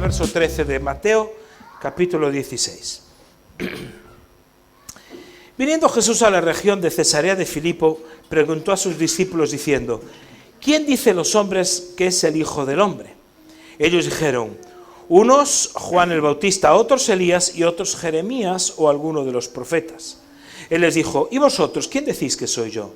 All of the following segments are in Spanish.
verso 13 de Mateo, capítulo 16. Viniendo Jesús a la región de Cesarea de Filipo, preguntó a sus discípulos diciendo: ¿quién dice los hombres que es el Hijo del Hombre? Ellos dijeron: unos Juan el Bautista, otros Elías y otros Jeremías o alguno de los profetas. Él les dijo: ¿y vosotros quién decís que soy yo?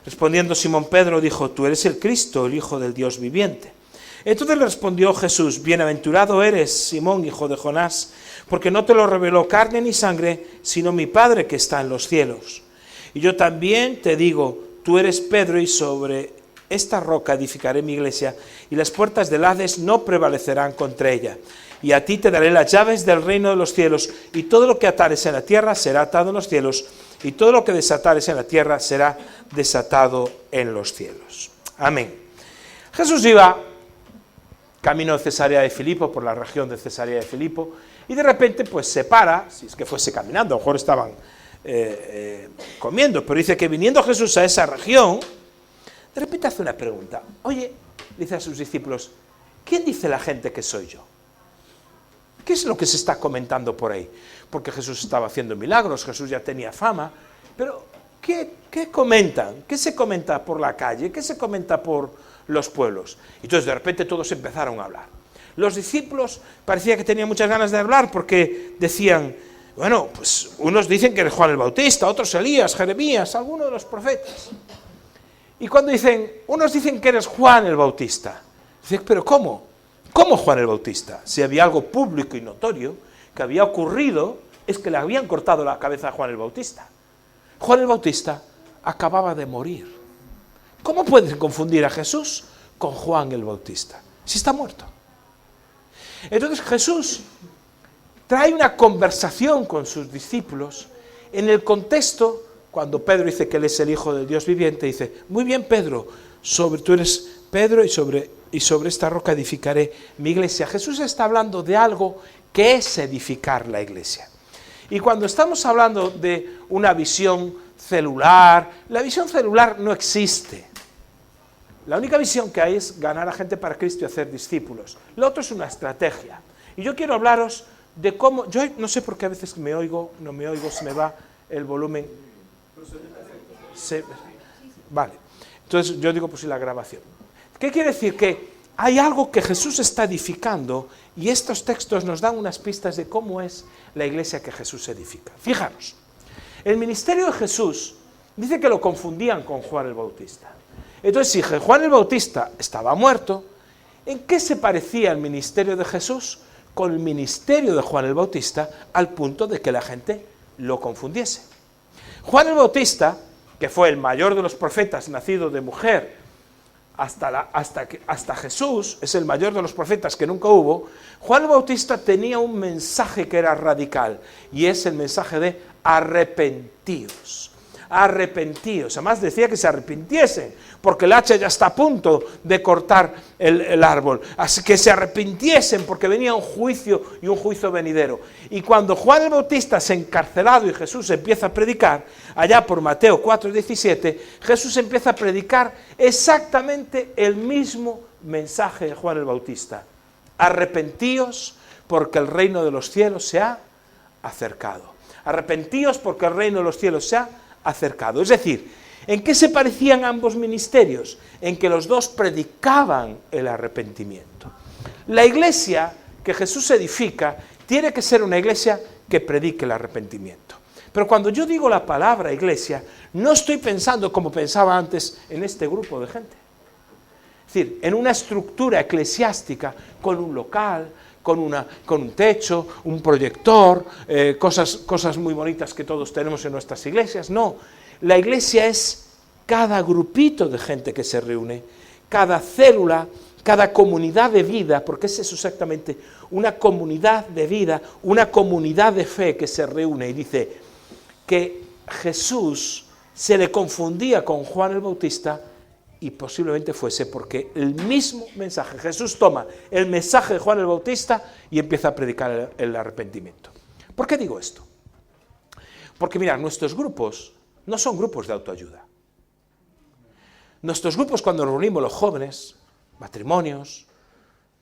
Respondiendo Simón Pedro dijo: tú eres el Cristo, el Hijo del Dios viviente. Entonces le respondió Jesús: bienaventurado eres, Simón, hijo de Jonás, porque no te lo reveló carne ni sangre, sino mi Padre que está en los cielos. Y yo también te digo: tú eres Pedro, y sobre esta roca edificaré mi iglesia, y las puertas del Hades no prevalecerán contra ella. Y a ti te daré las llaves del reino de los cielos, y todo lo que atares en la tierra será atado en los cielos, y todo lo que desatares en la tierra será desatado en los cielos. Amén. Jesús iba camino de Cesarea de Filipo, por la región de Cesarea de Filipo, y de repente pues se para, si es que fuese caminando, a lo mejor estaban comiendo, pero dice que viniendo Jesús a esa región, de repente hace una pregunta. Oye, dice a sus discípulos: ¿quién dice la gente que soy yo? ¿Qué es lo que se está comentando por ahí? Porque Jesús estaba haciendo milagros, Jesús ya tenía fama, pero ¿qué comentan? ¿Qué se comenta por la calle? ¿Qué se comenta por los pueblos? Entonces de repente todos empezaron a hablar. Los discípulos parecía que tenían muchas ganas de hablar, porque decían: bueno, pues unos dicen que eres Juan el Bautista, otros Elías, Jeremías, alguno de los profetas. Y cuando dicen, unos dicen que eres Juan el Bautista, dicen: pero ¿cómo? ¿Cómo Juan el Bautista? Si había algo público y notorio que había ocurrido, es que le habían cortado la cabeza a Juan el Bautista. Juan el Bautista acababa de morir. ¿Cómo pueden confundir a Jesús con Juan el Bautista si está muerto? Entonces Jesús trae una conversación con sus discípulos en el contexto, cuando Pedro dice que él es el Hijo del Dios viviente, dice: muy bien, Pedro, tú eres Pedro, y sobre esta roca edificaré mi iglesia. Jesús está hablando de algo que es edificar la iglesia. Y cuando estamos hablando de una visión celular, la visión celular no existe. La única visión que hay es ganar a gente para Cristo y hacer discípulos. Lo otro es una estrategia. Y yo quiero hablaros de cómo... Yo no sé por qué a veces no me oigo, se me va el volumen. Vale. Entonces yo digo, pues, la grabación. ¿Qué quiere decir? Que hay algo que Jesús está edificando, y estos textos nos dan unas pistas de cómo es la iglesia que Jesús edifica. Fijaros, el ministerio de Jesús dice que lo confundían con Juan el Bautista. Entonces, si Juan el Bautista estaba muerto, ¿en qué se parecía el ministerio de Jesús con el ministerio de Juan el Bautista, al punto de que la gente lo confundiese? Juan el Bautista, que fue el mayor de los profetas, nacido de mujer, hasta Jesús, es el mayor de los profetas que nunca hubo. Juan el Bautista tenía un mensaje que era radical, y es el mensaje de arrepentíos. Arrepentíos. Además decía que se arrepintiesen, porque el hacha ya está a punto de cortar el árbol. Así que se arrepintiesen, porque venía un juicio, y un juicio venidero. Y cuando Juan el Bautista es encarcelado y Jesús empieza a predicar, allá por Mateo 4:17, Jesús empieza a predicar exactamente el mismo mensaje de Juan el Bautista: arrepentíos, porque el reino de los cielos se ha acercado. Arrepentíos, porque el reino de los cielos se ha acercado. Es decir, ¿en qué se parecían ambos ministerios? En que los dos predicaban el arrepentimiento. La iglesia que Jesús edifica tiene que ser una iglesia que predique el arrepentimiento. Pero cuando yo digo la palabra iglesia, no estoy pensando como pensaba antes en este grupo de gente. Es decir, en una estructura eclesiástica, con un local, con un techo, un proyector, cosas muy bonitas que todos tenemos en nuestras iglesias. No, la iglesia es cada grupito de gente que se reúne, cada célula, cada comunidad de vida, porque es eso exactamente, una comunidad de vida, una comunidad de fe que se reúne. Y dice que Jesús se le confundía con Juan el Bautista, y posiblemente fuese porque el mismo mensaje, Jesús toma el mensaje de Juan el Bautista y empieza a predicar el arrepentimiento. ¿Por qué digo esto? Porque mirad, nuestros grupos no son grupos de autoayuda. Nuestros grupos, cuando nos reunimos los jóvenes, matrimonios,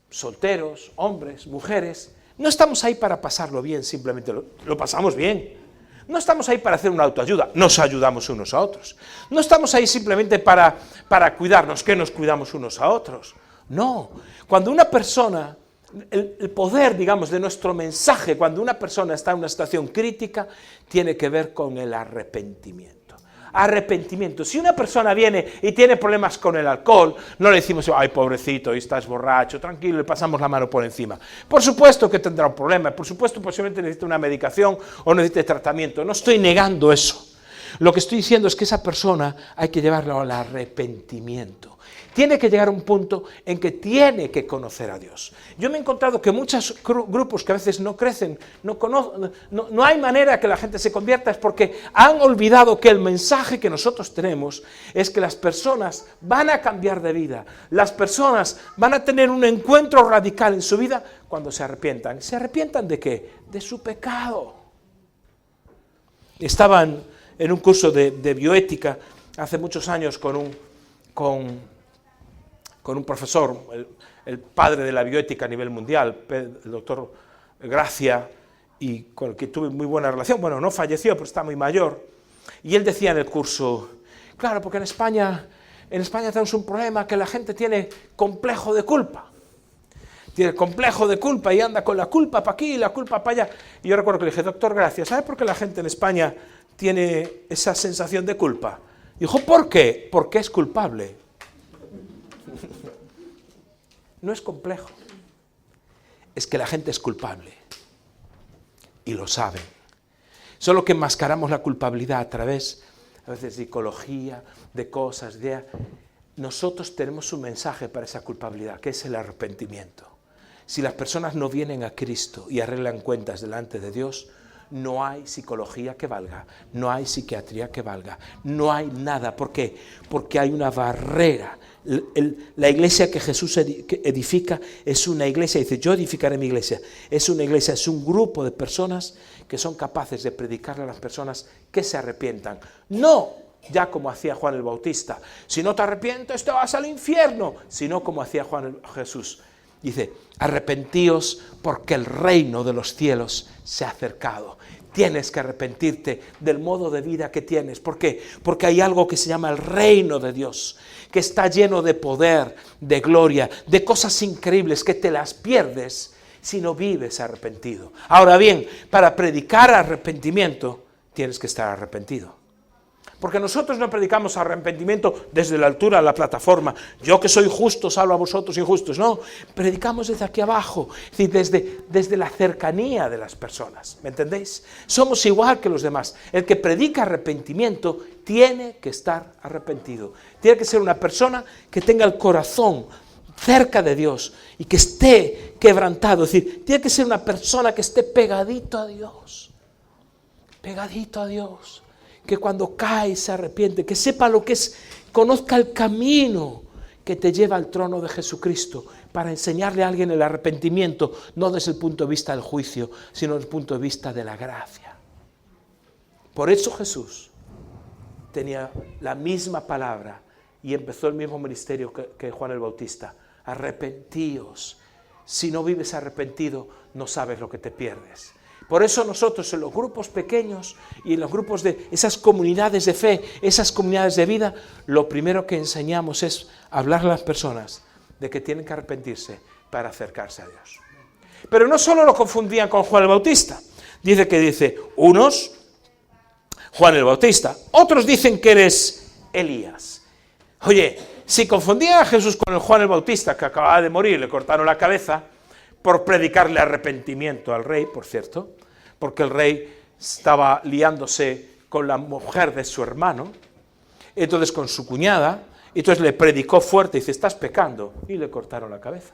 solteros, hombres, mujeres, no estamos ahí para pasarlo bien, simplemente lo pasamos bien. No estamos ahí para hacer una autoayuda, nos ayudamos unos a otros. No estamos ahí simplemente para cuidarnos, que nos cuidamos unos a otros. No, cuando una persona, el poder, digamos, de nuestro mensaje, cuando una persona está en una situación crítica, tiene que ver con el arrepentimiento. Arrepentimiento. Si una persona viene y tiene problemas con el alcohol, no le decimos, ay, pobrecito, hoy estás borracho, tranquilo, le pasamos la mano por encima. Por supuesto que tendrá un problema, por supuesto posiblemente necesite una medicación o necesite tratamiento, no estoy negando eso. Lo que estoy diciendo es que esa persona hay que llevarla al arrepentimiento. Tiene que llegar a un punto en que tiene que conocer a Dios. Yo me he encontrado que muchos grupos que a veces no crecen, no hay manera que la gente se convierta, es porque han olvidado que el mensaje que nosotros tenemos es que las personas van a cambiar de vida, las personas van a tener un encuentro radical en su vida cuando se arrepientan. ¿Se arrepientan de qué? De su pecado. Estaban en un curso de bioética hace muchos años con un profesor, el padre de la bioética a nivel mundial, el doctor Gracia, y con el que tuve muy buena relación. Bueno, no falleció, pero está muy mayor. Y él decía en el curso, claro, porque en España tenemos un problema, que la gente tiene complejo de culpa. Tiene complejo de culpa y anda con la culpa para aquí y la culpa para allá. Y yo recuerdo que le dije, doctor Gracia, ¿sabe por qué la gente en España tiene esa sensación de culpa? Y dijo, ¿por qué? Porque es culpable. No es complejo, es que la gente es culpable y lo saben. Solo que enmascaramos la culpabilidad a través, a veces, de psicología, de cosas, de... Nosotros tenemos un mensaje para esa culpabilidad, que es el arrepentimiento. Si las personas no vienen a Cristo y arreglan cuentas delante de Dios, no hay psicología que valga, no hay psiquiatría que valga, no hay nada. ¿Por qué? Porque hay una barrera. La iglesia que Jesús edifica es una iglesia, dice, yo edificaré mi iglesia. Es una iglesia, es un grupo de personas que son capaces de predicarle a las personas que se arrepientan. No ya como hacía Juan el Bautista, si no te arrepientes te vas al infierno, sino como hacía Jesús. Dice, arrepentíos porque el reino de los cielos se ha acercado. Tienes que arrepentirte del modo de vida que tienes. ¿Por qué? Porque hay algo que se llama el reino de Dios, que está lleno de poder, de gloria, de cosas increíbles que te las pierdes si no vives arrepentido. Ahora bien, para predicar arrepentimiento, tienes que estar arrepentido. Porque nosotros no predicamos arrepentimiento desde la altura de la plataforma. Yo que soy justo salvo a vosotros injustos. No, predicamos desde aquí abajo, es decir, desde la cercanía de las personas. ¿Me entendéis? Somos igual que los demás. El que predica arrepentimiento tiene que estar arrepentido. Tiene que ser una persona que tenga el corazón cerca de Dios y que esté quebrantado. Es decir, tiene que ser una persona que esté pegadito a Dios. Pegadito a Dios. Que cuando cae se arrepiente, que sepa lo que es, conozca el camino que te lleva al trono de Jesucristo para enseñarle a alguien el arrepentimiento, no desde el punto de vista del juicio, sino desde el punto de vista de la gracia. Por eso Jesús tenía la misma palabra y empezó el mismo ministerio que Juan el Bautista. Arrepentíos. Si no vives arrepentido, no sabes lo que te pierdes. Por eso nosotros en los grupos pequeños y en los grupos de esas comunidades de fe, esas comunidades de vida, lo primero que enseñamos es hablar a las personas de que tienen que arrepentirse para acercarse a Dios. Pero no solo lo confundían con Juan el Bautista. Dice unos, Juan el Bautista, otros dicen que eres Elías. Oye, si confundían a Jesús con el Juan el Bautista, que acababa de morir, le cortaron la cabeza, por predicarle arrepentimiento al rey, por cierto, porque el rey estaba liándose con la mujer de su hermano, entonces con su cuñada, entonces le predicó fuerte, y dice, estás pecando, y le cortaron la cabeza.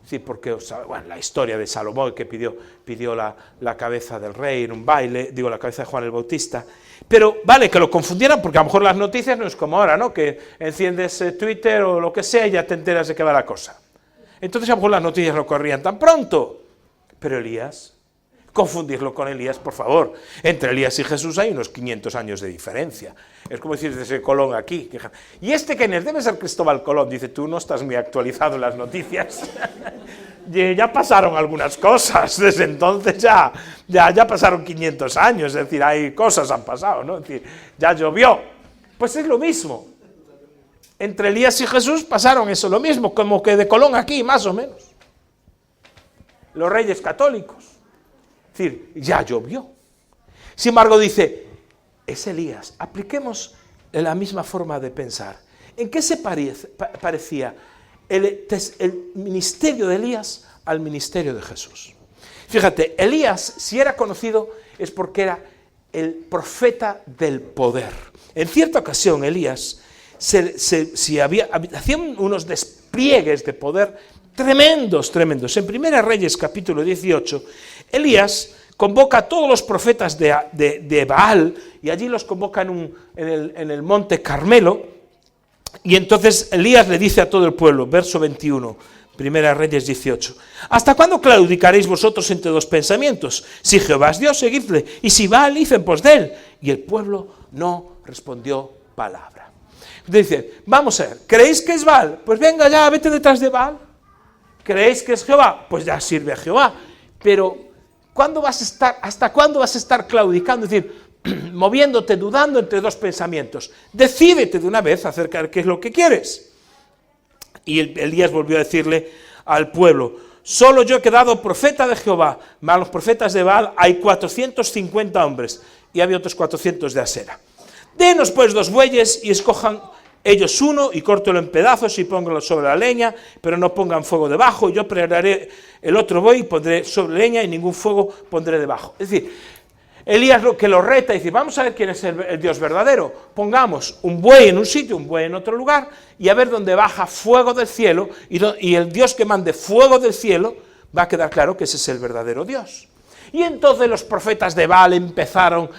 Sí, porque, bueno, la historia de Salomón, que pidió la cabeza del rey en un baile, digo, la cabeza de Juan el Bautista, pero vale que lo confundieran, porque a lo mejor las noticias no es como ahora, ¿no?, que enciendes Twitter o lo que sea y ya te enteras de qué va la cosa. Entonces a lo mejor las noticias no corrían tan pronto. Pero Elías, confundirlo con Elías, por favor. Entre Elías y Jesús hay unos 500 años de diferencia. Es como decir desde Colón aquí. ¿Y este quién es? Debe ser Cristóbal Colón. Dice, tú no estás muy actualizado en las noticias. Ya pasaron algunas cosas, desde entonces ya pasaron 500 años, es decir, hay cosas han pasado, ¿no? Es decir, ya llovió. Pues es lo mismo. Entre Elías y Jesús pasaron eso, lo mismo, como que de Colón aquí, más o menos. Los reyes católicos. Es decir, ya llovió. Sin embargo, dice, es Elías. Apliquemos la misma forma de pensar. ¿En qué se parecía el ministerio de Elías al ministerio de Jesús? Fíjate, Elías, si era conocido, es porque era el profeta del poder. En cierta ocasión, Elías hacían unos despliegues de poder tremendos. En 1 Reyes, capítulo 18, Elías convoca a todos los profetas de Baal, y allí los convoca en el monte Carmelo, y entonces Elías le dice a todo el pueblo, verso 21, 1 Reyes 18, ¿hasta cuándo claudicaréis vosotros entre dos pensamientos? Si Jehová es Dios, seguidle, y si Baal, id en pos de él. Y el pueblo no respondió palabra. Dice, vamos a ver, ¿creéis que es Baal? Pues venga ya, vete detrás de Baal. ¿Creéis que es Jehová? Pues ya sirve a Jehová. Pero, ¿hasta cuándo vas a estar claudicando? Es decir, moviéndote, dudando entre dos pensamientos. Decídete de una vez acerca de qué es lo que quieres. Y Elías volvió a decirle al pueblo, solo yo he quedado profeta de Jehová, mas los profetas de Baal hay 450 hombres, y había otros 400 de Asera. Denos pues 2 bueyes y escojan ellos uno y córtelo en pedazos y pónganlo sobre la leña, pero no pongan fuego debajo. Yo prepararé el otro buey y pondré sobre leña y ningún fuego pondré debajo. Es decir, Elías que lo reta y dice, vamos a ver quién es el Dios verdadero. Pongamos un buey en un sitio, un buey en otro lugar, y a ver dónde baja fuego del cielo, y el Dios que mande fuego del cielo, va a quedar claro que ese es el verdadero Dios. Y entonces los profetas de Baal empezaron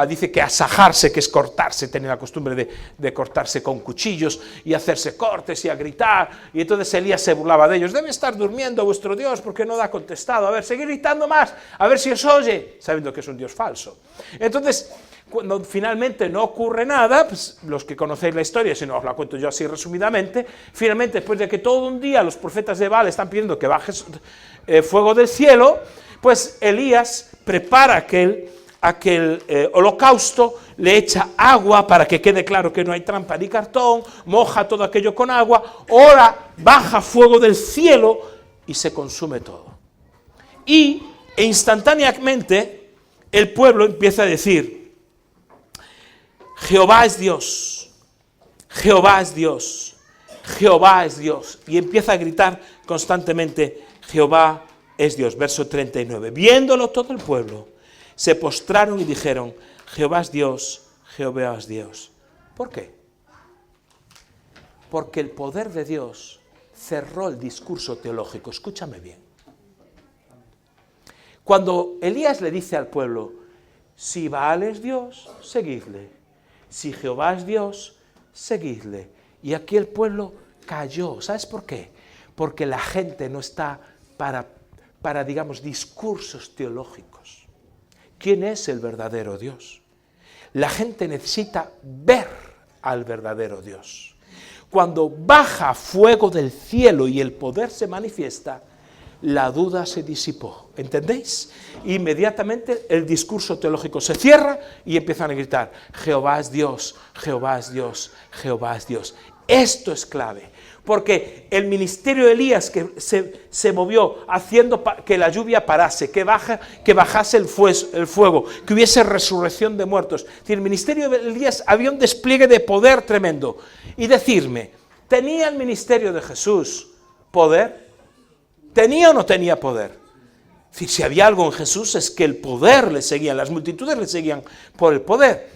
dice que a sajarse, que es cortarse, tenían la costumbre de cortarse con cuchillos y hacerse cortes y a gritar, y entonces Elías se burlaba de ellos, debe estar durmiendo vuestro Dios porque no da contestado, a ver, seguid gritando más, a ver si os oye, sabiendo que es un Dios falso. Entonces, cuando finalmente no ocurre nada, pues los que conocéis la historia, si no os la cuento yo así resumidamente, finalmente después de que todo un día los profetas de Baal están pidiendo que baje fuego del cielo, pues Elías prepara aquel holocausto, le echa agua para que quede claro que no hay trampa ni cartón, moja todo aquello con agua, ora, baja fuego del cielo y se consume todo. Y instantáneamente el pueblo empieza a decir, Jehová es Dios, Jehová es Dios, Jehová es Dios, y empieza a gritar constantemente, Jehová es Dios. Verso 39. Viéndolo todo el pueblo, se postraron y dijeron, Jehová es Dios, Jehová es Dios. ¿Por qué? Porque el poder de Dios cerró el discurso teológico. Escúchame bien. Cuando Elías le dice al pueblo, si Baal es Dios, seguidle. Si Jehová es Dios, seguidle. Y aquí el pueblo cayó. ¿Sabes por qué? Porque la gente no está para, digamos, discursos teológicos. ¿Quién es el verdadero Dios? La gente necesita ver al verdadero Dios. Cuando baja fuego del cielo y el poder se manifiesta, la duda se disipó. ¿Entendéis? Inmediatamente el discurso teológico se cierra y empiezan a gritar, Jehová es Dios, Jehová es Dios, Jehová es Dios. Esto es clave. Porque el ministerio de Elías que se movió haciendo que la lluvia parase, que bajase el fuego, que hubiese resurrección de muertos. Es decir, el ministerio de Elías había un despliegue de poder tremendo. Y decirme, ¿tenía el ministerio de Jesús poder? ¿Tenía o no tenía poder? Es decir, si había algo en Jesús es que el poder le seguía, las multitudes le seguían por el poder.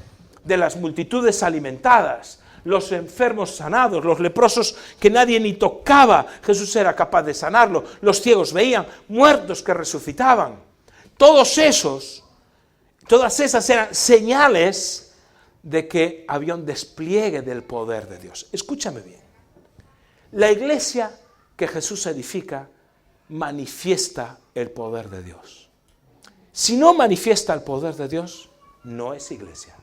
De las multitudes alimentadas, los enfermos sanados, los leprosos que nadie ni tocaba, Jesús era capaz de sanarlo, los ciegos veían, muertos que resucitaban. Todas esas eran señales de que había un despliegue del poder de Dios. Escúchame bien, la iglesia que Jesús edifica manifiesta el poder de Dios. si no manifiesta el poder de Dios, no es iglesia.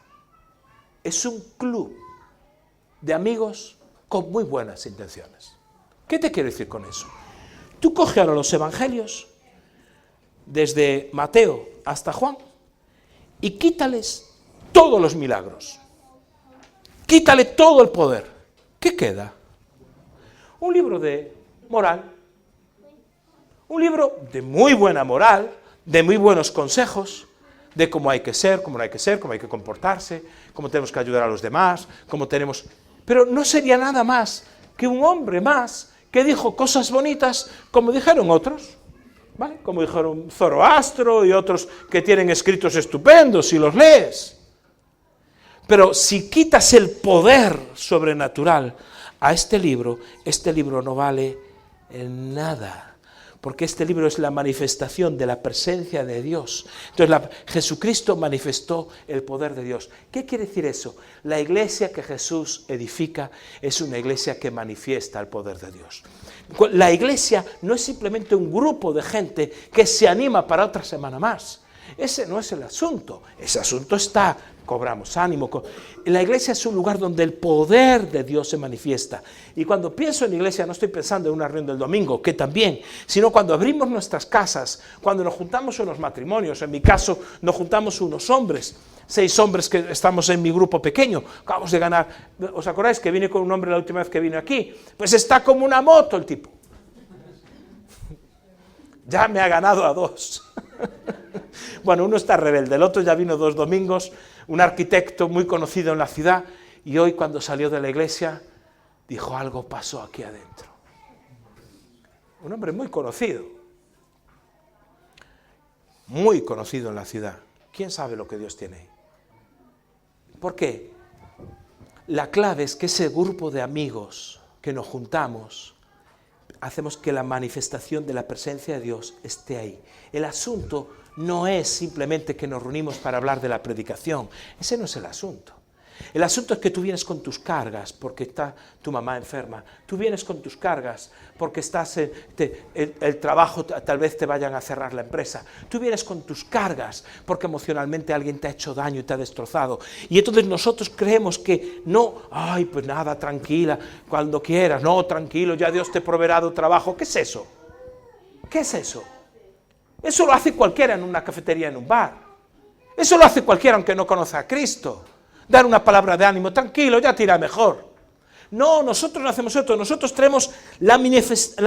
Es un club de amigos con muy buenas intenciones. ¿Qué te quiero decir con eso? Tú coge ahora los evangelios, desde Mateo hasta Juan, y quítales todos los milagros. Quítale todo el poder. ¿Qué queda? Un libro de moral. Un libro de muy buena moral, de muy buenos consejos, de cómo hay que ser, cómo no hay que ser, cómo hay que comportarse, cómo tenemos que ayudar a los demás, cómo tenemos... Pero no sería nada más que un hombre más que dijo cosas bonitas como dijeron otros, ¿vale? Como dijeron Zoroastro y otros que tienen escritos estupendos si los lees. Pero si quitas el poder sobrenatural a este libro no vale nada. Porque este libro es la manifestación de la presencia de Dios. Entonces Jesucristo manifestó el poder de Dios. ¿Qué quiere decir eso? La iglesia que Jesús edifica es una iglesia que manifiesta el poder de Dios. La iglesia no es simplemente un grupo de gente que se anima para otra semana más. Ese no es el asunto. Ese asunto está, cobramos ánimo. La iglesia es un lugar donde el poder de Dios se manifiesta. Y cuando pienso en iglesia no estoy pensando en una reunión del domingo, que también, sino cuando abrimos nuestras casas, cuando nos juntamos unos matrimonios, en mi caso nos juntamos unos hombres, 6 hombres que estamos en mi grupo pequeño, acabamos de ganar, ¿os acordáis que vine con un hombre la última vez que vine aquí? Pues está como una moto el tipo. Ya me ha ganado a 2. Bueno, uno está rebelde, el otro ya vino 2 domingos, un arquitecto muy conocido en la ciudad, y hoy cuando salió de la iglesia, dijo, algo pasó aquí adentro. Un hombre muy conocido en la ciudad. ¿Quién sabe lo que Dios tiene ahí? ¿Por qué? La clave es que ese grupo de amigos que nos juntamos, hacemos que la manifestación de la presencia de Dios esté ahí. El asunto no es simplemente que nos reunimos para hablar de la predicación. Ese no es el asunto. El asunto es que tú vienes con tus cargas porque está tu mamá enferma. Tú vienes con tus cargas porque estás el trabajo, tal vez te vayan a cerrar la empresa. Tú vienes con tus cargas porque emocionalmente alguien te ha hecho daño y te ha destrozado. Y entonces nosotros creemos que no, ay, pues nada, tranquila, cuando quieras, no, tranquilo, ya Dios te proveerá de trabajo. ¿Qué es eso? ¿Qué es eso? Eso lo hace cualquiera en una cafetería, en un bar. Eso lo hace cualquiera aunque no conozca a Cristo. Dar una palabra de ánimo, tranquilo, ya te irá mejor. No, nosotros no hacemos esto, nosotros traemos la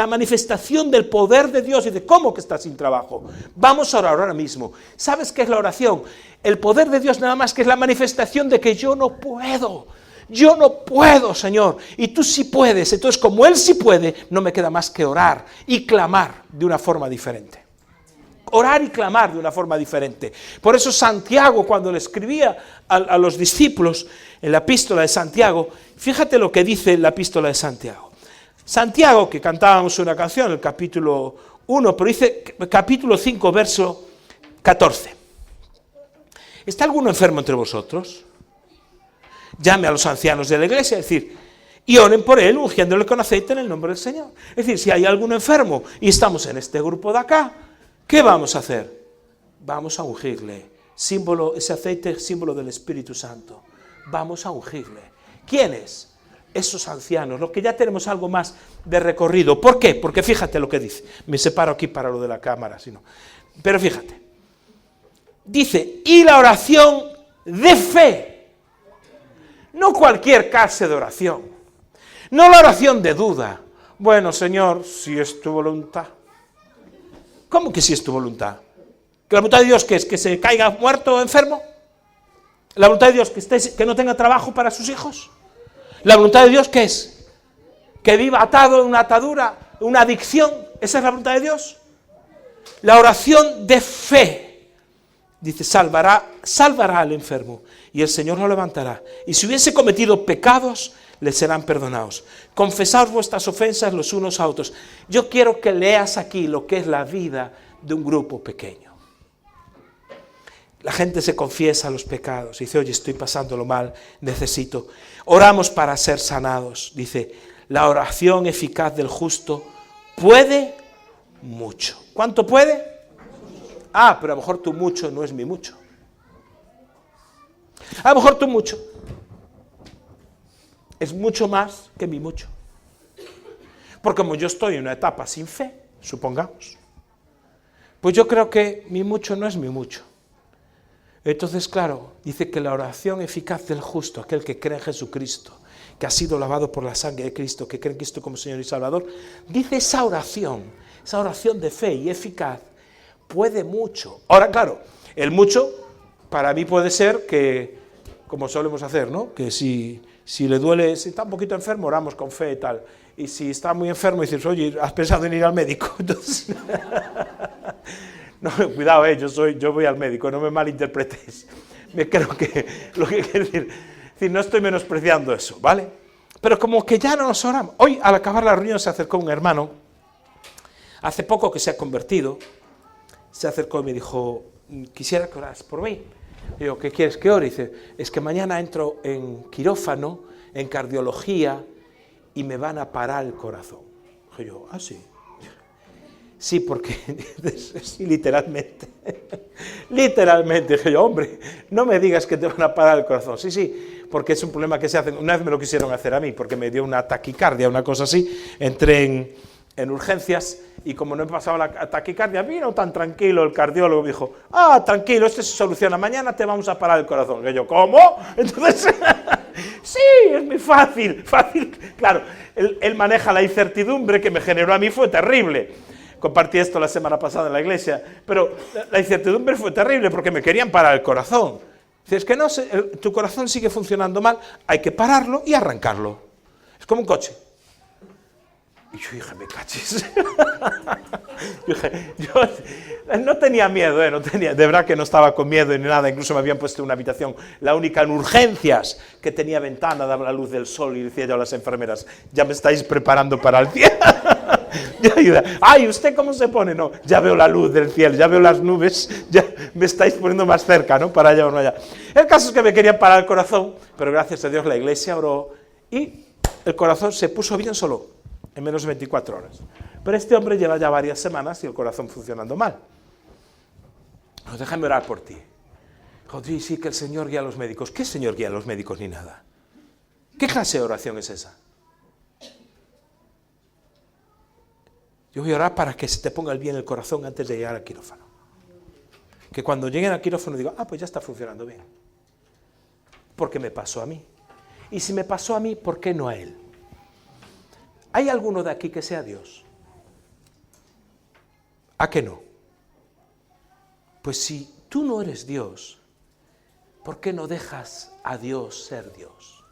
manifestación del poder de Dios y de cómo que estás sin trabajo. Vamos a orar ahora mismo. ¿Sabes qué es la oración? El poder de Dios nada más que es la manifestación de que yo no puedo. Yo no puedo, Señor, y tú sí puedes. Entonces, como Él sí puede, no me queda más que orar y clamar de una forma diferente. Orar y clamar de una forma diferente. Por eso Santiago, cuando le escribía a los discípulos en la epístola de Santiago, fíjate lo que dice la epístola de Santiago. Santiago, que cantábamos una canción, el capítulo 1, pero dice capítulo 5, verso 14. ¿Está alguno enfermo entre vosotros? Llame a los ancianos de la iglesia, es decir, y oren por él, ungiéndole con aceite en el nombre del Señor. Es decir, si hay alguno enfermo y estamos en este grupo de acá, ¿qué vamos a hacer? Vamos a ungirle. Símbolo, ese aceite es símbolo del Espíritu Santo. Vamos a ungirle. ¿Quiénes? Esos ancianos, los que ya tenemos algo más de recorrido. ¿Por qué? Porque fíjate lo que dice. Me separo aquí para lo de la cámara, si no. Pero fíjate. Dice, y la oración de fe. No cualquier clase de oración. No la oración de duda. Bueno, Señor, si es tu voluntad. ¿Cómo que si es tu voluntad? ¿Que la voluntad de Dios qué es? ¿Que se caiga muerto o enfermo? ¿La voluntad de Dios que no tenga trabajo para sus hijos? ¿La voluntad de Dios qué es? ¿Que viva atado en una atadura, una adicción? ¿Esa es la voluntad de Dios? La oración de fe, dice, salvará al enfermo y el Señor lo levantará. Y si hubiese cometido pecados, les serán perdonados. Confesaos vuestras ofensas los unos a otros. Yo quiero que leas aquí lo que es la vida de un grupo pequeño. La gente se confiesa los pecados, dice, oye, estoy pasándolo mal, necesito. Oramos para ser sanados, dice, la oración eficaz del justo puede mucho. ¿Cuánto puede? Ah, pero a lo mejor tu mucho no es mi mucho. A lo mejor tu mucho es mucho más que mi mucho. Porque como yo estoy en una etapa sin fe, supongamos, pues yo creo que mi mucho no es mi mucho. Entonces, claro, dice que la oración eficaz del justo, aquel que cree en Jesucristo, que ha sido lavado por la sangre de Cristo, que cree en Cristo como Señor y Salvador, dice esa oración de fe y eficaz, puede mucho. Ahora, claro, el mucho para mí puede ser que, como solemos hacer, ¿no? Que si le duele, si está un poquito enfermo, oramos con fe y tal. Y si está muy enfermo, dices, oye, ¿has pensado en ir al médico? Entonces, no, cuidado, yo voy al médico, no me malinterpretéis. Me creo que lo que quiero decir, no estoy menospreciando eso, ¿vale? Pero como que ya no nos oramos. Hoy, al acabar la reunión, se acercó un hermano, hace poco que se ha convertido, se acercó y me dijo, quisiera que oras por mí. Digo, ¿qué quieres que ore? Dice, es que mañana entro en quirófano, en cardiología, y me van a parar el corazón. Dije yo, ¿ah, sí? Sí, porque, sí, literalmente, literalmente, dije yo, hombre, no me digas que te van a parar el corazón. Sí, sí, porque es un problema que se hace, una vez me lo quisieron hacer a mí, porque me dio una taquicardia, una cosa así, entré en urgencias, y como no he pasado la taquicardia, vino tan tranquilo el cardiólogo, me dijo, tranquilo, esto se soluciona, mañana te vamos a parar el corazón. Y yo, ¿cómo? Entonces, sí, es muy fácil, claro, él maneja la incertidumbre que me generó a mí, fue terrible. Compartí esto la semana pasada en la iglesia, pero la incertidumbre fue terrible porque me querían parar el corazón. Si es que no, tu corazón sigue funcionando mal, hay que pararlo y arrancarlo. Es como un coche. Y yo dije, me cachis. Yo no tenía miedo, de verdad que no estaba con miedo ni nada, incluso me habían puesto en una habitación, la única en urgencias, que tenía ventana, daba la luz del sol, y decía yo a las enfermeras, ya me estáis preparando para el cielo. Ay, ¿usted cómo se pone? No, ya veo la luz del cielo, ya veo las nubes, ya me estáis poniendo más cerca, ¿no? Para allá o no allá. El caso es que me querían parar el corazón, pero gracias a Dios la iglesia oró, y el corazón se puso bien solo, en menos de 24 horas. Pero este hombre lleva ya varias semanas y el corazón funcionando mal. Pues déjame orar por ti. Joder, sí que el Señor guía a los médicos. ¿Qué Señor guía a los médicos ni nada? ¿Qué clase de oración es esa? Yo voy a orar para que se te ponga bien el corazón antes de llegar al quirófano. Que cuando lleguen al quirófano digo, pues ya está funcionando bien. Porque me pasó a mí. Y si me pasó a mí, ¿por qué no a él? ¿Hay alguno de aquí que sea Dios? ¿A qué no? Pues si tú no eres Dios, ¿por qué no dejas a Dios ser Dios?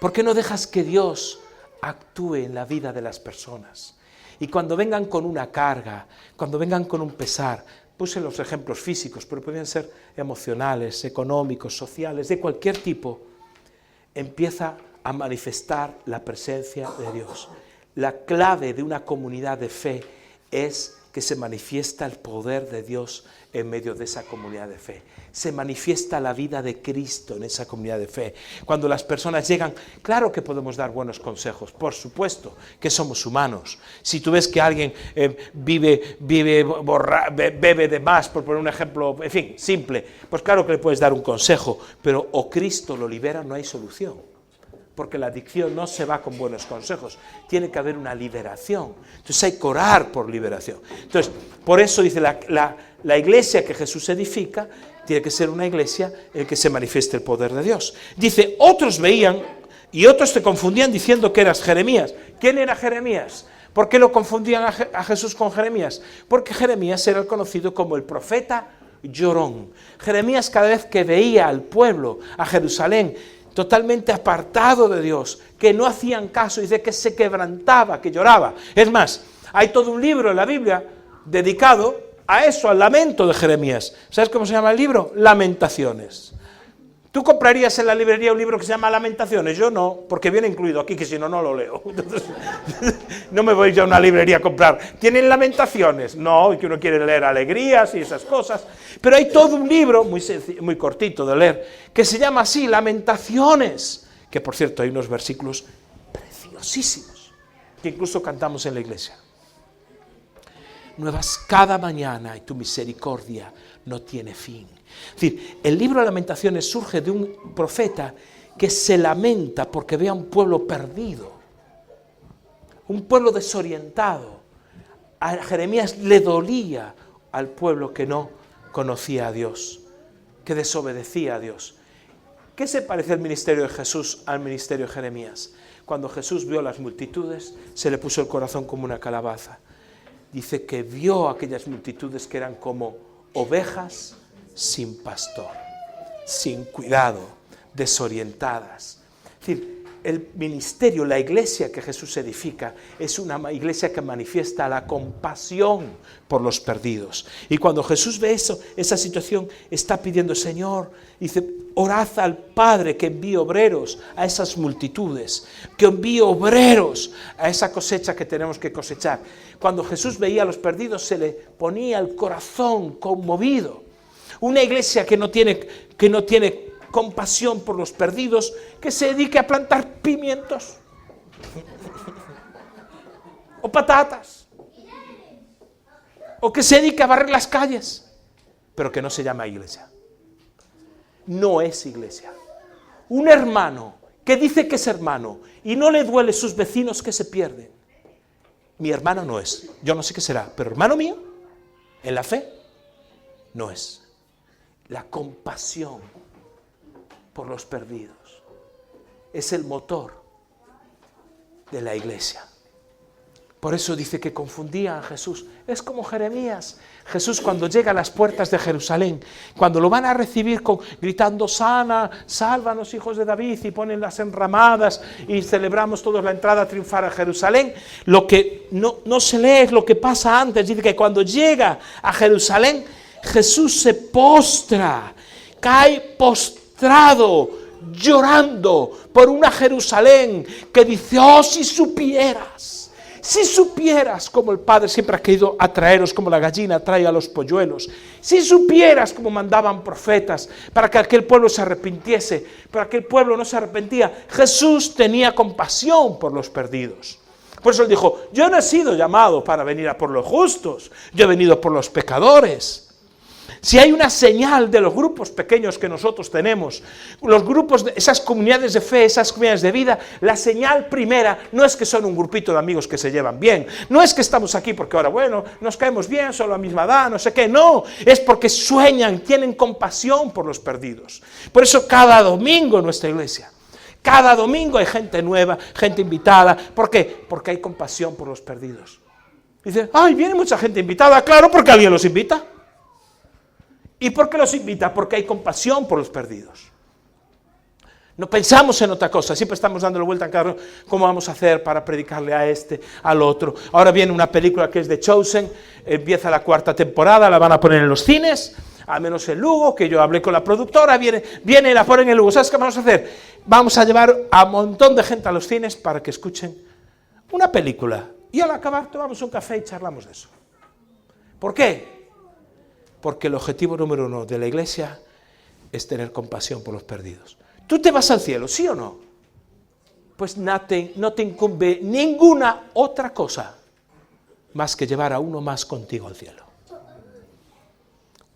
¿Por qué no dejas que Dios actúe en la vida de las personas? Y cuando vengan con una carga, cuando vengan con un pesar, puse los ejemplos físicos, pero pueden ser emocionales, económicos, sociales, de cualquier tipo, empieza a manifestar la presencia de Dios. La clave de una comunidad de fe es que se manifiesta el poder de Dios en medio de esa comunidad de fe. Se manifiesta la vida de Cristo en esa comunidad de fe. Cuando las personas llegan, claro que podemos dar buenos consejos, por supuesto que somos humanos. Si tú ves que alguien bebe de más, por poner un ejemplo, en fin, simple, pues claro que le puedes dar un consejo, pero o Cristo lo libera, no hay solución. Porque la adicción no se va con buenos consejos, tiene que haber una liberación. Entonces hay que orar por liberación. Entonces, por eso dice la iglesia que Jesús edifica, tiene que ser una iglesia en la que se manifieste el poder de Dios. Dice, otros veían y otros te confundían diciendo que eras Jeremías. ¿Quién era Jeremías? ¿Por qué lo confundían a Jesús con Jeremías? Porque Jeremías era conocido como el profeta llorón. Jeremías, cada vez que veía al pueblo, a Jerusalén, totalmente apartado de Dios, que no hacían caso, dice que se quebrantaba, que lloraba. Es más, hay todo un libro en la Biblia dedicado a eso, al lamento de Jeremías. ¿Sabes cómo se llama el libro? Lamentaciones. ¿Tú comprarías en la librería un libro que se llama Lamentaciones? Yo no, porque viene incluido aquí, que si no, no lo leo. Entonces, no me voy yo a una librería a comprar. ¿Tienen Lamentaciones? No, y que uno quiere leer alegrías y esas cosas. Pero hay todo un libro, muy cortito de leer, que se llama así, Lamentaciones. Que, por cierto, hay unos versículos preciosísimos, que incluso cantamos en la iglesia. nuevas cada mañana y tu misericordia no tiene fin. Es decir, el libro de Lamentaciones surge de un profeta que se lamenta porque ve a un pueblo perdido, un pueblo desorientado. A Jeremías le dolía al pueblo que no conocía a Dios, que desobedecía a Dios. ¿Qué se parece el ministerio de Jesús al ministerio de Jeremías? Cuando Jesús vio las multitudes, se le puso el corazón como una calabaza. Dice que vio aquellas multitudes que eran como ovejas sin pastor, sin cuidado, desorientadas. Es decir, el ministerio, la iglesia que Jesús edifica, es una iglesia que manifiesta la compasión por los perdidos. Y cuando Jesús ve eso, esa situación, está pidiendo, Señor, dice, orad al Padre que envíe obreros a esas multitudes, que envíe obreros a esa cosecha que tenemos que cosechar. Cuando Jesús veía a los perdidos, se le ponía el corazón conmovido. Una iglesia que no tiene compasión por los perdidos, que se dedique a plantar pimientos o patatas, o que se dedique a barrer las calles, pero que no se llama iglesia. No es iglesia. Un hermano que dice que es hermano y no le duele sus vecinos que se pierden, mi hermano no es. Yo no sé qué será, pero hermano mío, en la fe, no es. La compasión por los perdidos es el motor de la iglesia. Por eso dice que confundía a Jesús. Es como Jeremías. Jesús, cuando llega a las puertas de Jerusalén, cuando lo van a recibir gritando, sana, sálvanos, hijos de David, y ponen las enramadas y celebramos todos la entrada triunfal a Jerusalén, lo que no se lee es lo que pasa antes. Dice que cuando llega a Jerusalén, Jesús se postra, cae postrado, llorando por una Jerusalén que dice, oh, si supieras como el Padre siempre ha querido atraeros, como la gallina atrae a los polluelos, si supieras como mandaban profetas para que aquel pueblo se arrepintiese, pero aquel pueblo no se arrepentía. Jesús tenía compasión por los perdidos. Por eso él dijo, yo no he sido llamado para venir a por los justos, yo he venido por los pecadores. Si hay una señal de los grupos pequeños que nosotros tenemos, los grupos, esas comunidades de fe, esas comunidades de vida, la señal primera no es que son un grupito de amigos que se llevan bien, no es que estamos aquí porque ahora, bueno, nos caemos bien, son la misma edad, no sé qué, no, es porque sueñan, tienen compasión por los perdidos. Por eso cada domingo en nuestra iglesia, cada domingo hay gente nueva, gente invitada. ¿Por qué? Porque hay compasión por los perdidos. Dice, ay, viene mucha gente invitada, claro, porque alguien los invita. ¿Y por qué los invita? Porque hay compasión por los perdidos. No pensamos en otra cosa, siempre estamos dándole vuelta en cada cómo vamos a hacer para predicarle a este, al otro. Ahora viene una película que es The Chosen, empieza la 4ª temporada, la van a poner en los cines, a menos en Lugo, que yo hablé con la productora, viene y la ponen en Lugo. ¿Sabes qué vamos a hacer? Vamos a llevar a un montón de gente a los cines para que escuchen una película. Y al acabar tomamos un café y charlamos de eso. ¿Por qué? Porque el objetivo número 1 de la iglesia es tener compasión por los perdidos. ¿Tú te vas al cielo, sí o no? Pues no te incumbe ninguna otra cosa más que llevar a uno más contigo al cielo.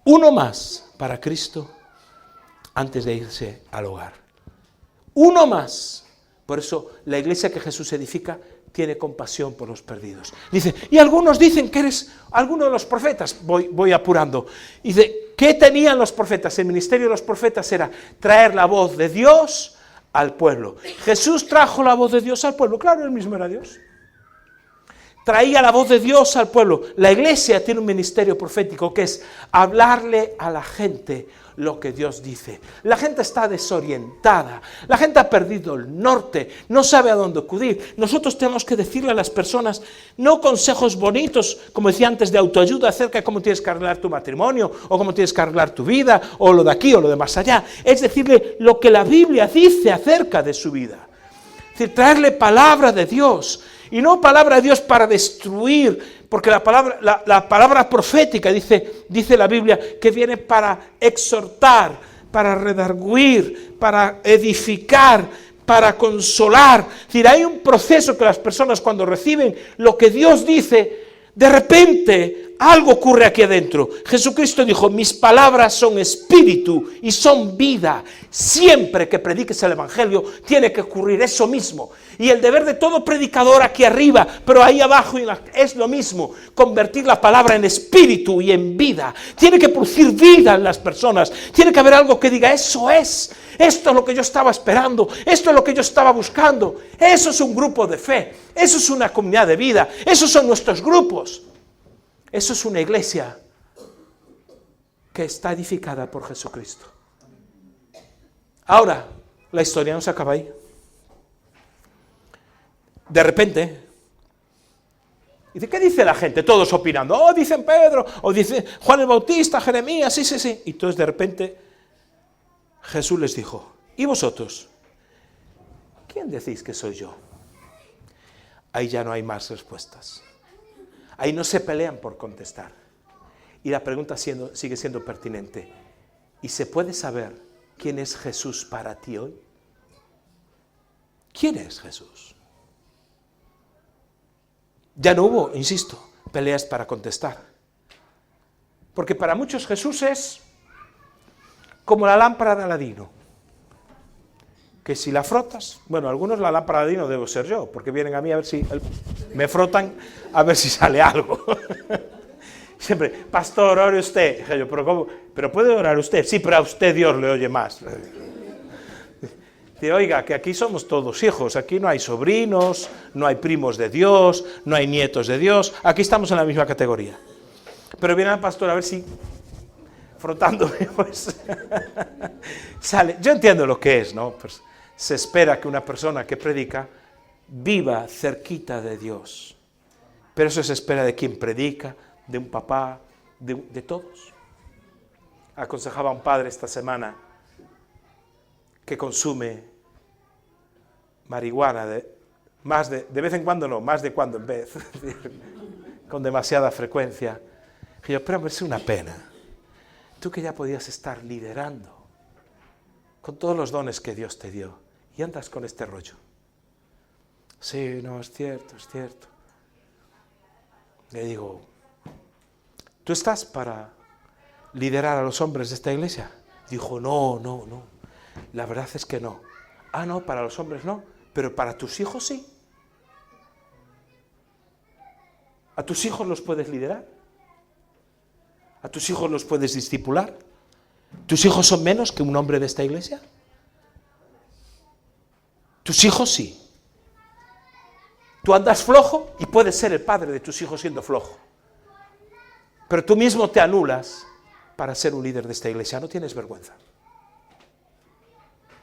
Uno más para Cristo antes de irse al hogar. Uno más. Por eso la iglesia que Jesús edifica tiene compasión por los perdidos. Dice, y algunos dicen que eres alguno de los profetas. Voy apurando. Dice, ¿qué tenían los profetas? El ministerio de los profetas era traer la voz de Dios al pueblo. Jesús trajo la voz de Dios al pueblo. Claro, él mismo era Dios. Traía la voz de Dios al pueblo. La iglesia tiene un ministerio profético que es hablarle a la gente lo que Dios dice. La gente está desorientada, la gente ha perdido el norte, no sabe a dónde acudir. Nosotros tenemos que decirle a las personas, no consejos bonitos, como decía antes, de autoayuda acerca de cómo tienes que arreglar tu matrimonio, o cómo tienes que arreglar tu vida, o lo de aquí, o lo de más allá. Es decirle lo que la Biblia dice acerca de su vida. Es decir, traerle palabra de Dios, y no palabra de Dios para destruir, porque la palabra profética, dice la Biblia, que viene para exhortar, para redarguir, para edificar, para consolar. Es decir, hay un proceso que las personas cuando reciben lo que Dios dice, de repente algo ocurre aquí adentro. Jesucristo dijo, mis palabras son espíritu y son vida. Siempre que prediques el Evangelio tiene que ocurrir eso mismo. Y el deber de todo predicador aquí arriba, pero ahí abajo es lo mismo, convertir la palabra en espíritu y en vida. Tiene que producir vida en las personas. Tiene que haber algo que diga, eso es. Esto es lo que yo estaba esperando, esto es lo que yo estaba buscando. Eso es un grupo de fe, eso es una comunidad de vida, esos son nuestros grupos. Eso es una iglesia que está edificada por Jesucristo. Ahora, la historia no se acaba ahí. De repente, ¿y de qué dice la gente? Todos opinando, oh, dicen Pedro, o dice Juan el Bautista, Jeremías, sí. Y entonces de repente Jesús les dijo, ¿y vosotros? ¿Quién decís que soy yo? Ahí ya no hay más respuestas. Ahí no se pelean por contestar. Y la pregunta sigue siendo pertinente. ¿Y se puede saber quién es Jesús para ti hoy? ¿Quién es Jesús? Ya no hubo, insisto, peleas para contestar. Porque para muchos Jesús es como la lámpara de Aladino, que si la frotas, bueno, algunos la lámpara de Aladino debo ser yo, porque vienen a mí a ver si, me frotan a ver si sale algo. Siempre, pastor, ore usted. Yo, ¿pero cómo? ¿Pero puede orar usted? Sí, pero a usted Dios le oye más. Dice, oiga, que aquí somos todos hijos, aquí no hay sobrinos, no hay primos de Dios, no hay nietos de Dios, aquí estamos en la misma categoría. Pero viene al pastor a ver si frotándome, pues, sale. Yo entiendo lo que es, ¿no? Pues se espera que una persona que predica viva cerquita de Dios. Pero eso se espera de quien predica, de un papá, de todos. Aconsejaba a un padre esta semana que consume marihuana, de vez en cuando no, más de cuando en vez, con demasiada frecuencia. Y yo, pero es una pena. Tú que ya podías estar liderando con todos los dones que Dios te dio y andas con este rollo. Sí, no, es cierto, es cierto. Le digo, ¿tú estás para liderar a los hombres de esta iglesia? Dijo, no. La verdad es que no. Ah, no, para los hombres no, pero para tus hijos sí. ¿A tus hijos los puedes liderar? ¿A tus hijos los puedes discipular? ¿Tus hijos son menos que un hombre de esta iglesia? Tus hijos sí. Tú andas flojo y puedes ser el padre de tus hijos siendo flojo. Pero tú mismo te anulas para ser un líder de esta iglesia. No tienes vergüenza.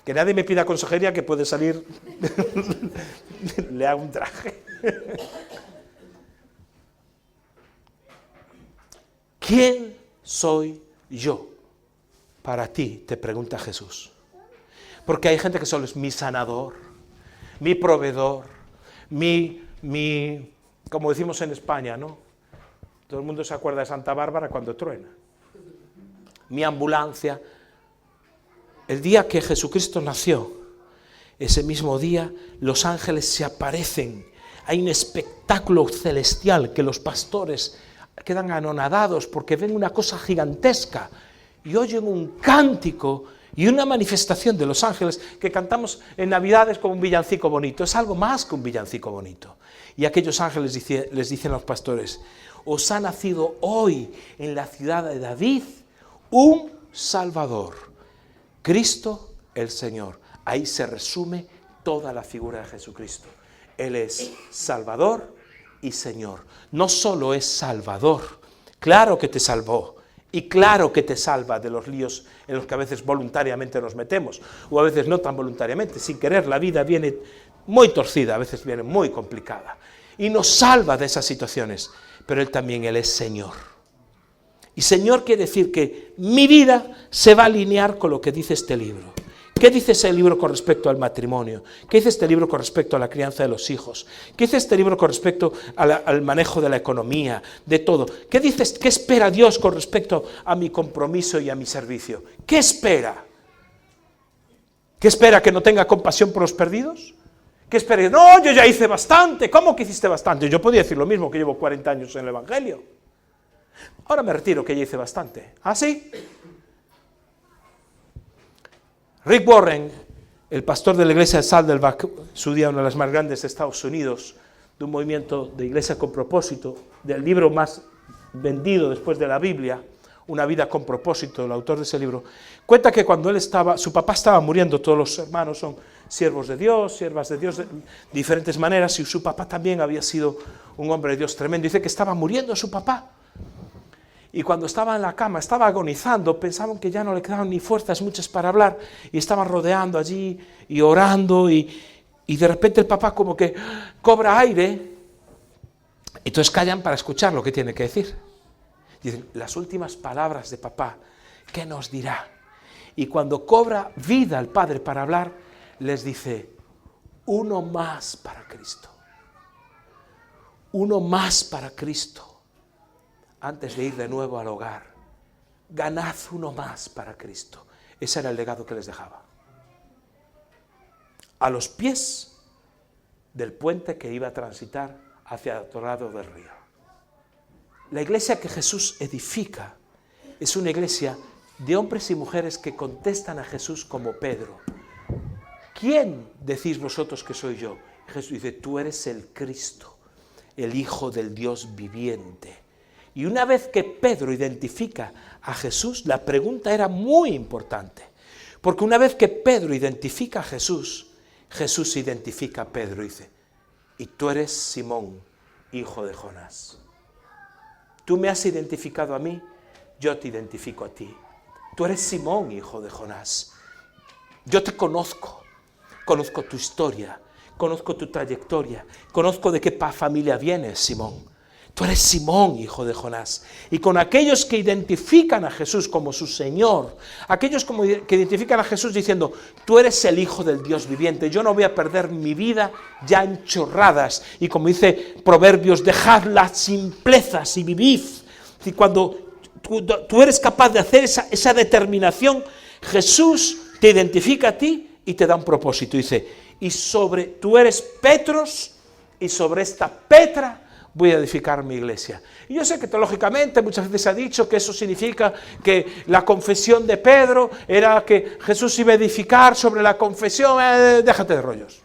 Que nadie me pida consejería, que puede salir, le hago un traje. ¿Quién soy yo para ti? Te pregunta Jesús. Porque hay gente que solo es mi sanador, mi proveedor, como decimos en España, ¿no? Todo el mundo se acuerda de Santa Bárbara cuando truena. Mi ambulancia. El día que Jesucristo nació, ese mismo día, los ángeles se aparecen. Hay un espectáculo celestial que los pastores quedan anonadados porque ven una cosa gigantesca y oyen un cántico y una manifestación de los ángeles que cantamos en Navidades como un villancico bonito. Es algo más que un villancico bonito. Y aquellos ángeles les dicen a los pastores, os ha nacido hoy en la ciudad de David un Salvador, Cristo el Señor. Ahí se resume toda la figura de Jesucristo. Él es Salvador y Señor. No solo es Salvador, claro que te salvó y claro que te salva de los líos en los que a veces voluntariamente nos metemos o a veces no tan voluntariamente, sin querer. La vida viene muy torcida, a veces viene muy complicada y nos salva de esas situaciones, pero Él es Señor. Y Señor quiere decir que mi vida se va a alinear con lo que dice este libro. ¿Qué dice ese libro con respecto al matrimonio? ¿Qué dice este libro con respecto a la crianza de los hijos? ¿Qué dice este libro con respecto al manejo de la economía, de todo? ¿Qué espera Dios con respecto a mi compromiso y a mi servicio? ¿Qué espera? ¿Qué espera? ¿Que no tenga compasión por los perdidos? ¿Qué espera? No, yo ya hice bastante. ¿Cómo que hiciste bastante? Yo podía decir lo mismo, que llevo 40 años en el Evangelio. Ahora me retiro, que ya hice bastante. ¿Ah, sí? Rick Warren, el pastor de la iglesia de Saddleback, su día una de las más grandes de Estados Unidos, de un movimiento de iglesia con propósito, del libro más vendido después de la Biblia, Una vida con propósito, el autor de ese libro, cuenta que cuando él estaba, su papá estaba muriendo, todos los hermanos son siervos de Dios, siervas de Dios de diferentes maneras, y su papá también había sido un hombre de Dios tremendo. Dice que estaba muriendo su papá, y cuando estaba en la cama, estaba agonizando, pensaban que ya no le quedaban ni fuerzas muchas para hablar, y estaban rodeando allí, y orando, y de repente el papá como que cobra aire, y entonces callan para escuchar lo que tiene que decir. Dicen, las últimas palabras de papá, ¿qué nos dirá? Y cuando cobra vida el padre para hablar, les dice, uno más para Cristo. Uno más para Cristo. Antes de ir de nuevo al hogar, ganad uno más para Cristo. Ese era el legado que les dejaba. A los pies del puente que iba a transitar hacia el otro lado del río. La iglesia que Jesús edifica es una iglesia de hombres y mujeres que contestan a Jesús como Pedro. ¿Quién decís vosotros que soy yo? Jesús dice, tú eres el Cristo, el Hijo del Dios viviente. Y una vez que Pedro identifica a Jesús, la pregunta era muy importante. Porque una vez que Pedro identifica a Jesús, Jesús identifica a Pedro y dice, y tú eres Simón, hijo de Jonás. Tú me has identificado a mí, yo te identifico a ti. Tú eres Simón, hijo de Jonás. Yo te conozco, conozco tu historia, conozco tu trayectoria, conozco de qué familia vienes, Simón. Tú eres Simón, hijo de Jonás. Y con aquellos que identifican a Jesús como su Señor, aquellos que identifican a Jesús diciendo, tú eres el Hijo del Dios viviente, yo no voy a perder mi vida ya en chorradas. Y como dice Proverbios, dejad las simplezas y vivid. Y cuando tú eres capaz de hacer esa determinación, Jesús te identifica a ti y te da un propósito. Dice, tú eres Petros, y sobre esta Petra voy a edificar mi iglesia. Y yo sé que teológicamente muchas veces se ha dicho que eso significa que la confesión de Pedro era que Jesús iba a edificar sobre la confesión. Déjate de rollos.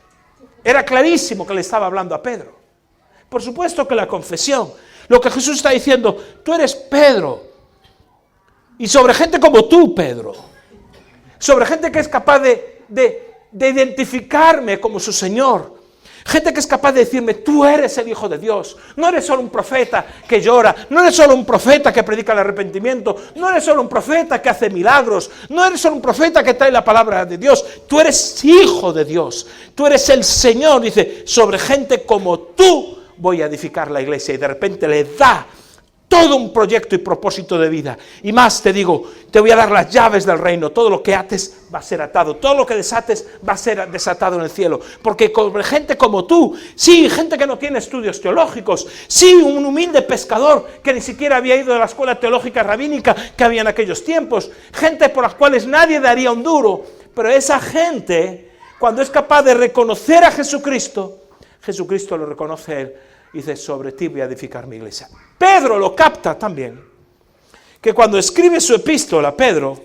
Era clarísimo que le estaba hablando a Pedro. Por supuesto que la confesión, lo que Jesús está diciendo, tú eres Pedro, y sobre gente como tú, Pedro, sobre gente que es capaz de identificarme como su Señor, gente que es capaz de decirme, tú eres el Hijo de Dios, no eres solo un profeta que llora, no eres solo un profeta que predica el arrepentimiento, no eres solo un profeta que hace milagros, no eres solo un profeta que trae la palabra de Dios, tú eres Hijo de Dios, tú eres el Señor. Dice, sobre gente como tú voy a edificar la iglesia, y de repente le da todo un proyecto y propósito de vida. Y más te digo, te voy a dar las llaves del reino. Todo lo que ates va a ser atado. Todo lo que desates va a ser desatado en el cielo. Porque con gente como tú, sí, gente que no tiene estudios teológicos, sí, un humilde pescador que ni siquiera había ido a la escuela teológica rabínica que había en aquellos tiempos, gente por las cuales nadie daría un duro, pero esa gente, cuando es capaz de reconocer a Jesucristo, Jesucristo lo reconoce a él. Y dice, sobre ti voy a edificar mi iglesia. Pedro lo capta también, que cuando escribe su epístola, Pedro,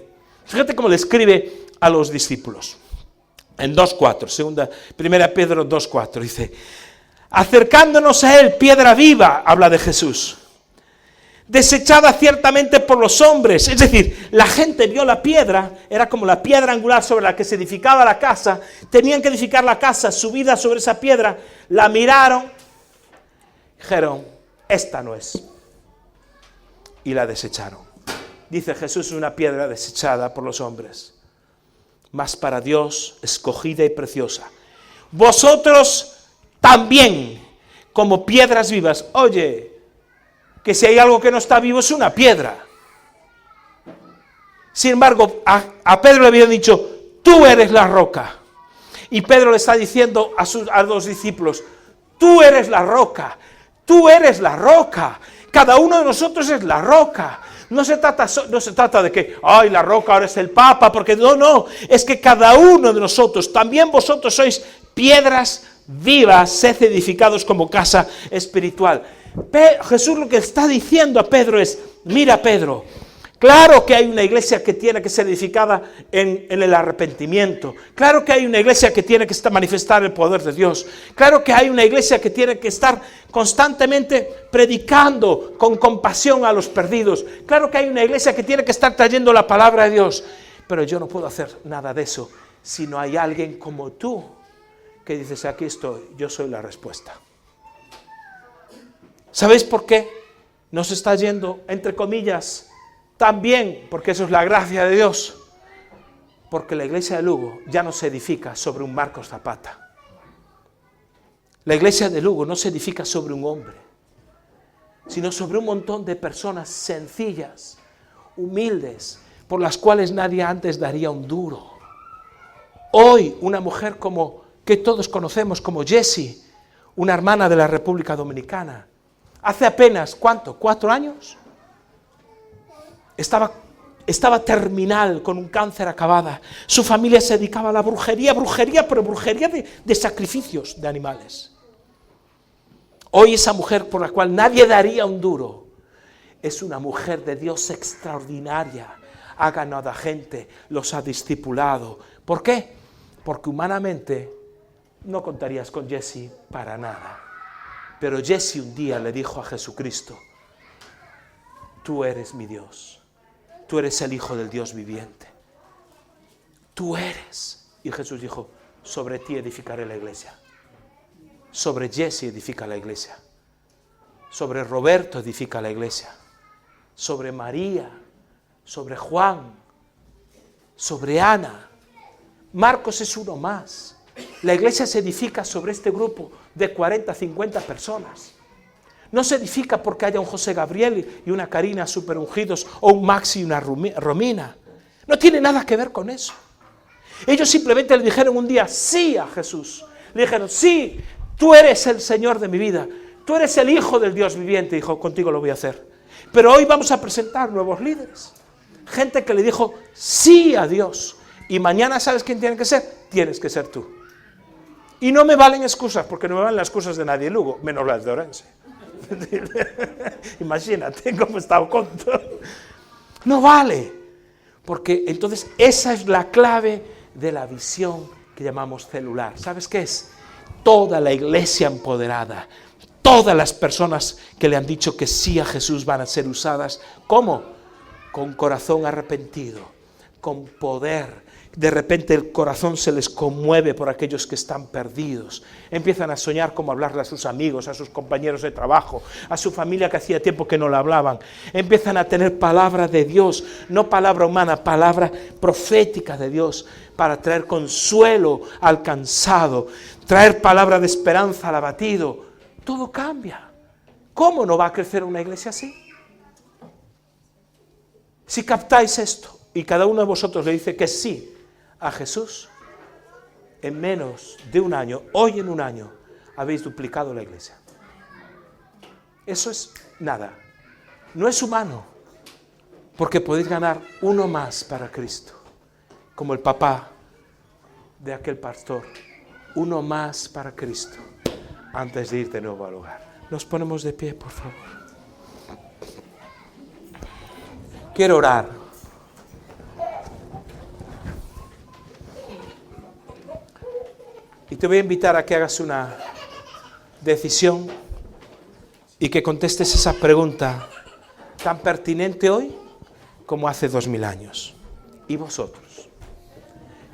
fíjate cómo le escribe a los discípulos. En 2:4, primera Pedro 2:4, dice, acercándonos a él, piedra viva, habla de Jesús, desechada ciertamente por los hombres. Es decir, la gente vio la piedra, era como la piedra angular sobre la que se edificaba la casa, tenían que edificar la casa subida sobre esa piedra, la miraron, dijeron, esta no es, y la desecharon. Dice Jesús, es una piedra desechada por los hombres, mas para Dios escogida y preciosa. Vosotros también, como piedras vivas. Oye, que si hay algo que no está vivo es una piedra. Sin embargo, a Pedro le habían dicho, tú eres la roca. Y Pedro le está diciendo a los discípulos, tú eres la roca. Tú eres la roca, cada uno de nosotros es la roca. No se trata de que, ay, la roca ahora es el Papa, porque no, es que cada uno de nosotros, también vosotros sois piedras vivas, sed edificados como casa espiritual. Jesús lo que está diciendo a Pedro es, mira Pedro, claro que hay una iglesia que tiene que ser edificada en el arrepentimiento. Claro que hay una iglesia que tiene que manifestar el poder de Dios. Claro que hay una iglesia que tiene que estar constantemente predicando con compasión a los perdidos. Claro que hay una iglesia que tiene que estar trayendo la palabra de Dios. Pero yo no puedo hacer nada de eso si no hay alguien como tú que dices, aquí estoy, yo soy la respuesta. ¿Sabéis por qué nos está yendo, entre comillas, tan bien? Porque eso es la gracia de Dios. Porque la iglesia de Lugo ya no se edifica sobre un Marcos Zapata. La iglesia de Lugo no se edifica sobre un hombre, sino sobre un montón de personas sencillas, humildes, por las cuales nadie antes daría un duro. Hoy una mujer que todos conocemos como Jessie, una hermana de la República Dominicana, hace apenas, ¿cuánto? 4 años, estaba terminal con un cáncer acabada. Su familia se dedicaba a la brujería, pero brujería de sacrificios de animales. Hoy esa mujer por la cual nadie daría un duro, es una mujer de Dios extraordinaria. Ha ganado a gente, los ha discipulado. ¿Por qué? Porque humanamente no contarías con Jessie para nada. Pero Jessie un día le dijo a Jesucristo, tú eres mi Dios, tú eres el Hijo del Dios viviente, tú eres. Y Jesús dijo, sobre ti edificaré la iglesia, sobre Jessie edifica la iglesia, sobre Roberto edifica la iglesia, sobre María, sobre Juan, sobre Ana. Marcos es uno más. La iglesia se edifica sobre este grupo de 40, 50 personas. No se edifica porque haya un José Gabriel y una Karina super ungidos o un Maxi y una Romina. No tiene nada que ver con eso. Ellos simplemente le dijeron un día sí a Jesús. Le dijeron, sí, tú eres el Señor de mi vida. Tú eres el Hijo del Dios viviente. Dijo, contigo lo voy a hacer. Pero hoy vamos a presentar nuevos líderes. Gente que le dijo sí a Dios. Y mañana, ¿sabes quién tiene que ser? Tienes que ser tú. Y no me valen excusas, porque no me valen las excusas de nadie en Lugo, menos las de Orense. Imagínate cómo está Oconto. No vale. Porque entonces esa es la clave de la visión que llamamos celular. ¿Sabes qué es? Toda la iglesia empoderada, todas las personas que le han dicho que sí a Jesús van a ser usadas. ¿Cómo? Con corazón arrepentido, con poder. De repente el corazón se les conmueve por aquellos que están perdidos. Empiezan a soñar cómo hablarle a sus amigos, a sus compañeros de trabajo, a su familia que hacía tiempo que no le hablaban. Empiezan a tener palabra de Dios, no palabra humana, palabra profética de Dios, para traer consuelo al cansado, traer palabra de esperanza al abatido. Todo cambia. ¿Cómo no va a crecer una iglesia así? Si captáis esto y cada uno de vosotros le dice que sí a Jesús, en menos de un año, hoy en un año, habéis duplicado la iglesia. Eso es nada. No es humano, porque podéis ganar uno más para Cristo, como el papá de aquel pastor. Uno más para Cristo, antes de ir de nuevo al hogar. Nos ponemos de pie, por favor. Quiero orar. Y te voy a invitar a que hagas una decisión y que contestes esa pregunta tan pertinente hoy como hace 2000 años. ¿Y vosotros?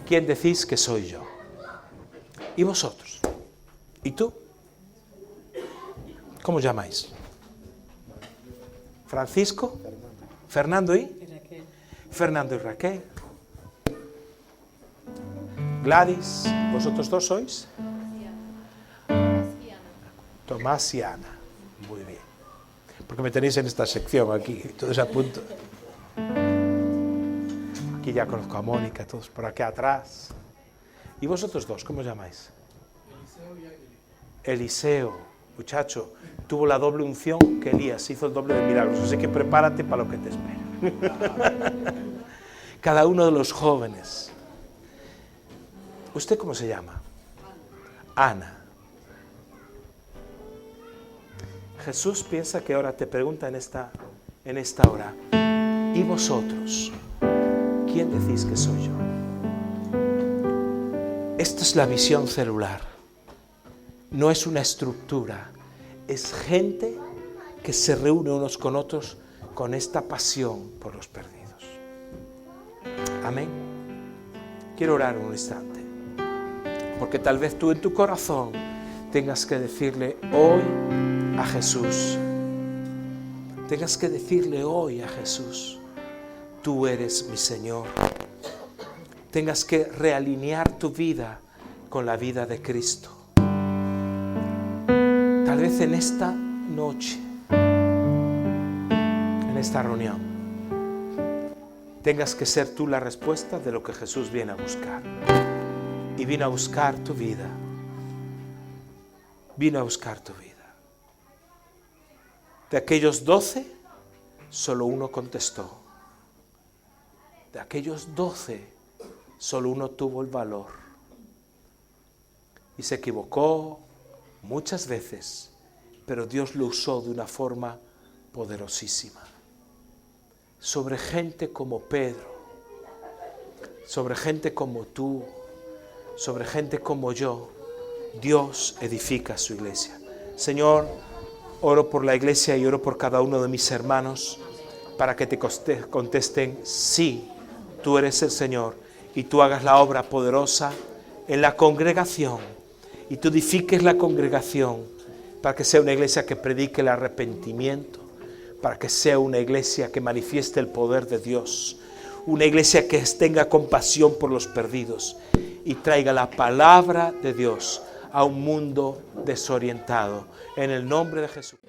¿Quién decís que soy yo? ¿Y vosotros? ¿Y tú? ¿Cómo os llamáis? ¿Francisco? ¿Fernando y? Fernando y Raquel. Gladys, ¿vosotros dos sois? Tomás y Ana. Muy bien. Porque me tenéis en esta sección aquí, todos a punto. Aquí ya conozco a Mónica, todos por aquí atrás. ¿Y vosotros dos, cómo os llamáis? Eliseo y Águila. Eliseo, muchacho, tuvo la doble unción que Elías, hizo el doble de milagros, así que prepárate para lo que te espera. Cada uno de los jóvenes. ¿Usted cómo se llama? Ana. Jesús piensa que ahora te pregunta en esta hora, ¿y vosotros? ¿Quién decís que soy yo? Esta es la visión celular. No es una estructura, es gente que se reúne unos con otros con esta pasión por los perdidos. Amén. Quiero orar un instante, porque tal vez tú en tu corazón tengas que decirle hoy a Jesús, tengas que decirle hoy a Jesús, tú eres mi Señor. Tengas que realinear tu vida con la vida de Cristo. Tal vez en esta noche, en esta reunión, tengas que ser tú la respuesta de lo que Jesús viene a buscar. Y vino a buscar tu vida. Vino a buscar tu vida. De aquellos 12, solo uno contestó. De aquellos 12, solo uno tuvo el valor. Y se equivocó muchas veces, pero Dios lo usó de una forma poderosísima. Sobre gente como Pedro, sobre gente como tú, sobre gente como yo, Dios edifica su iglesia. Señor, oro por la iglesia y oro por cada uno de mis hermanos para que te contesten, sí, tú eres el Señor, y tú hagas la obra poderosa en la congregación, y tú edifiques la congregación para que sea una iglesia que predique el arrepentimiento, para que sea una iglesia que manifieste el poder de Dios, una iglesia que tenga compasión por los perdidos y traiga la palabra de Dios a un mundo desorientado. En el nombre de Jesús.